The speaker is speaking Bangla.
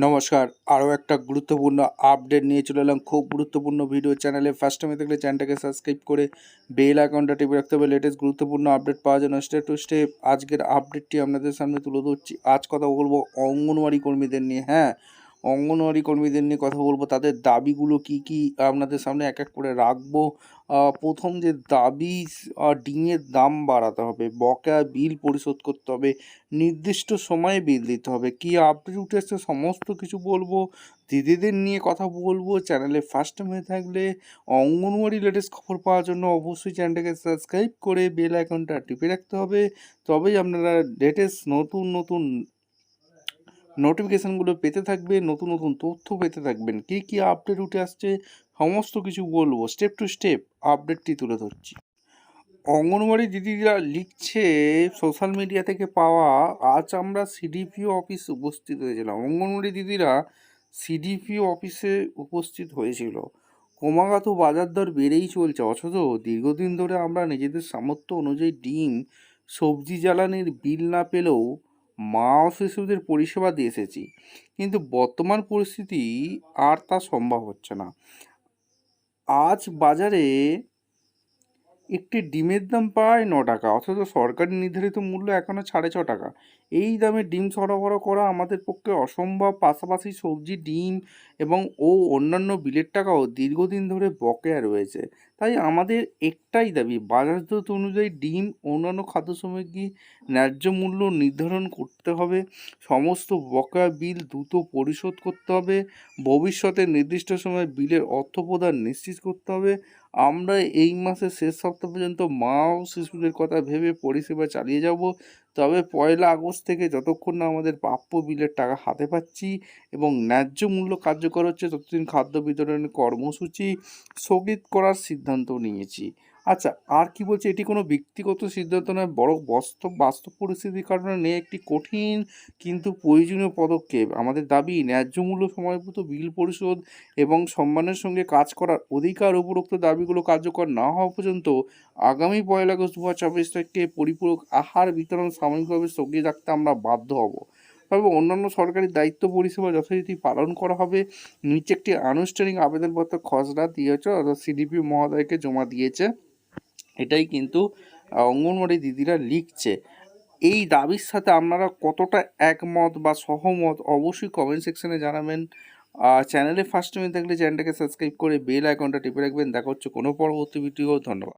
নমস্কার, আরও একটা গুরুত্বপূর্ণ আপডেট নিয়ে চলে এলাম। খুব গুরুত্বপূর্ণ ভিডিও। চ্যানেলে ফার্স্ট টাইমে দেখলে চ্যানেলটাকে সাবস্ক্রাইব করে বেল আইকনটা টিপে রাখতে হবে লেটেস্ট গুরুত্বপূর্ণ আপডেট পাওয়ার জন্য। স্টেপ টু স্টেপ আজকের আপডেটটি আপনাদের সামনে তুলে ধরছি। আজ কথা বলবো অঙ্গনওয়াড়ি কর্মীদের নিয়ে। হ্যাঁ, অঙ্গনওয়াড়ি কর্মীদের নিয়ে কথা বলবো। তাদের দাবিগুলো কি কি আপনাদের সামনে এক এক করে রাখবো। প্রথম যে দাবি, ডিমের দাম বাড়াতে হবে, বকেয়া বিল পরিশোধ করতে হবে, নির্দিষ্ট সময়ে বিল দিতে হবে। কী আপডেট উঠে আসছে সমস্ত কিছু বলবো। দিদিদের নিয়ে কথা বলবো। চ্যানেলে ফার্স্ট টাইম হয়ে থাকলে অঙ্গনওয়াড়ি লেটেস্ট খবর পাওয়ার জন্য অবশ্যই চ্যানেলটাকে সাবস্ক্রাইব করে বেল আইকনটা টিপে রাখতে হবে। তবেই আপনারা লেটেস্ট নতুন নতুন নোটিফিকেশানগুলো পেতে থাকবেন, নতুন নতুন তথ্য পেতে থাকবেন। কী কী আপডেট উঠে আসছে সমস্ত কিছু বলবো। স্টেপ টু স্টেপ আপডেটটি তুলে ধরছি। অঙ্গনওয়াড়ি দিদিরা লিখছে, সোশ্যাল মিডিয়া থেকে পাওয়া, আজ আমরা সিডিপিও অফিস উপস্থিত হয়েছিলাম। অঙ্গনওয়াড়ি দিদিরা সিডিপিও অফিসে উপস্থিত হয়েছিল। ক্রমাগত বাজার দর বেড়েই চলছে, অথচ দীর্ঘদিন ধরে আমরা নিজেদের সামর্থ্য অনুযায়ী ডিম, সবজি, জ্বালানির বিল না পেলেও মা ও শিশুদের পরিষেবা দিয়ে এসেছি। কিন্তু বর্তমান পরিস্থিতি আর তা সম্ভব হচ্ছে না। আজ বাজারে একটি ডিমের দাম প্রায় 9 টাকা, অথচ সরকারি নির্ধারিত মূল্য এখনও 6.5 টাকা। এই দামে ডিম সরবরাহ করা আমাদের পক্ষে অসম্ভব। পাশাপাশি সবজি, ডিম এবং অন্যান্য বিলের টাকাও দীর্ঘদিন ধরে বকেয়া রয়েছে। তাই আমাদের একটাই দাবি, বাজার দর অনুযায়ী ডিম অন্যান্য খাদ্য সামগ্রী ন্যায্য মূল্য নির্ধারণ করতে হবে। সমস্ত বকেয়া বিল দ্রুত পরিশোধ করতে হবে। ভবিষ্যতে নির্দিষ্ট সময়ে বিলের অর্থ প্রদান নিশ্চিত করতে হবে। আমরা এই মাসের শেষ সপ্তাহ পর্যন্ত মা ও শিশুদের কথা ভেবে পরিষেবা চালিয়ে যাব। তবে 1 আগস্ট থেকে যতক্ষণ না আমাদের প্রাপ্য বিলের টাকা হাতে পাচ্ছি এবং ন্যায্য মূল্য কার্যকর হচ্ছে, ততদিন খাদ্য বিতরণের কর্মসূচি স্থগিত করার সিদ্ধান্ত নিয়েছি। আচ্ছা, আর কি বলছে, এটি কোনো ব্যক্তিগত সিদ্ধান্ত নয়, বরং বাস্তব পরিস্থিতির কারণে নিয়ে একটি কঠিন কিন্তু প্রয়োজনীয় পদক্ষেপ। আমাদের দাবি, ন্যায্য মূল্য, সময়মতো বিল পরিশোধ এবং সম্মানের সঙ্গে কাজ করার অধিকার। উপরোক্ত দাবিগুলো কার্যকর না হওয়া পর্যন্ত আগামী 1 আগস্ট 2024 থেকে পরিপূরক আহার বিতরণ সাময়িকভাবে স্থগিত রাখতে আমরা বাধ্য হব। তবে অন্যান্য সরকারি দায়িত্ব পরিষেবা যথারীতি পালন করা হবে। নিচে একটি আনুষ্ঠানিক আবেদনপত্র খসড়া দিয়েছে, অর্থাৎ সিডিপি মহোদয়কে জমা দিয়েছে। এটাই কিন্তু অঙ্গনওয়াড়ি দিদিরা লিখছে। এই দাবির সাথে আপনারা কতটা একমত বা সহমত অবশ্যই কমেন্ট সেকশনে জানাবেন। চ্যানেলে ফার্স্ট টাইম থাকলে চ্যানেলটাকে সাবস্ক্রাইব করে বেল আইকনটা টিপে রাখবেন। দেখা হচ্ছে কোনো পরবর্তী ভিডিও। ধন্যবাদ।